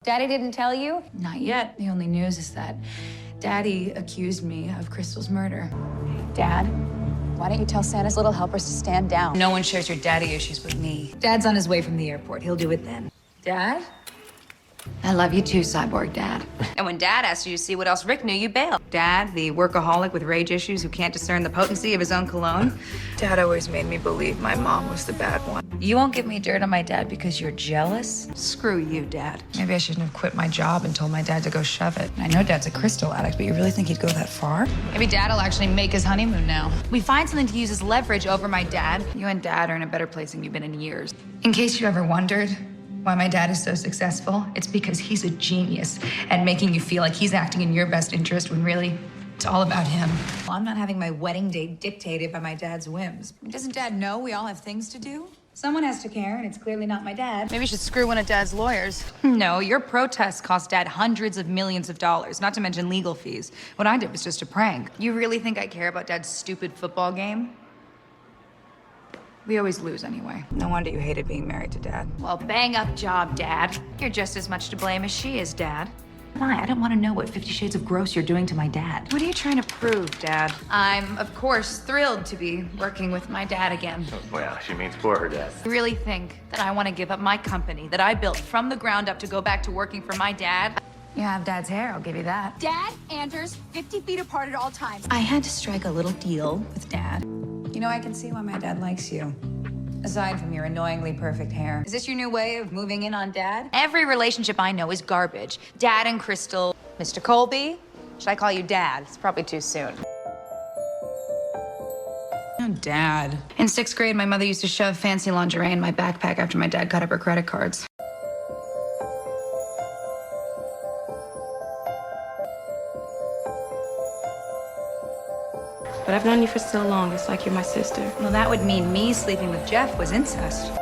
Daddy didn't tell you? Not yet. The only news is that Daddy accused me of Crystal's murder. Dad, why don't you tell Santa's little helpers to stand down? No one shares your daddy issues with me. Dad's on his way from the airport. He'll do it then. Dad? I love you too, Cyborg Dad. And when Dad asked you to see what else Rick knew, you bailed. Dad, the workaholic with rage issues who can't discern the potency of his own cologne. Dad always made me believe my mom was the bad one. You won't give me dirt on my dad because you're jealous? Screw you, Dad. Maybe I shouldn't have quit my job and told my dad to go shove it. I know Dad's a crystal addict, but you really think he'd go that far? Maybe Dad'll actually make his honeymoon now. We find something to use as leverage over my dad. You and Dad are in a better place than you've been in years. In case you ever wondered why my dad is so successful, it's because he's a genius at making you feel like he's acting in your best interest when really it's all about him. Well, I'm not having my wedding day dictated by my dad's whims. Doesn't Dad know we all have things to do? Someone has to care, and it's clearly not my dad. Maybe you should screw one of Dad's lawyers. No, your protests cost Dad hundreds of millions of dollars, not to mention legal fees. What I did was just a prank. You really think I care about Dad's stupid football game? We always lose anyway. No wonder you hated being married to Dad. Well, bang up job, Dad. You're just as much to blame as she is, Dad. Why? I don't want to know what 50 Shades of Gross you're doing to my dad. What are you trying to prove, Dad? I'm, of course, thrilled to be working with my dad again. Well, she means for her dad. You really think that I want to give up my company that I built from the ground up to go back to working for my dad? You have Dad's hair, I'll give you that. Dad, Anders, 50 feet apart at all times. I had to strike a little deal with Dad. You know, I can see why my dad likes you. Aside from your annoyingly perfect hair. Is this your new way of moving in on Dad? Every relationship I know is garbage. Dad and Crystal. Mr. Colby? Should I call you Dad? It's probably too soon. Oh, Dad. In 6th grade, my mother used to shove fancy lingerie in my backpack after my dad cut up her credit cards. But I've known you for so long, it's like you're my sister. Well, that would mean me sleeping with Jeff was incest.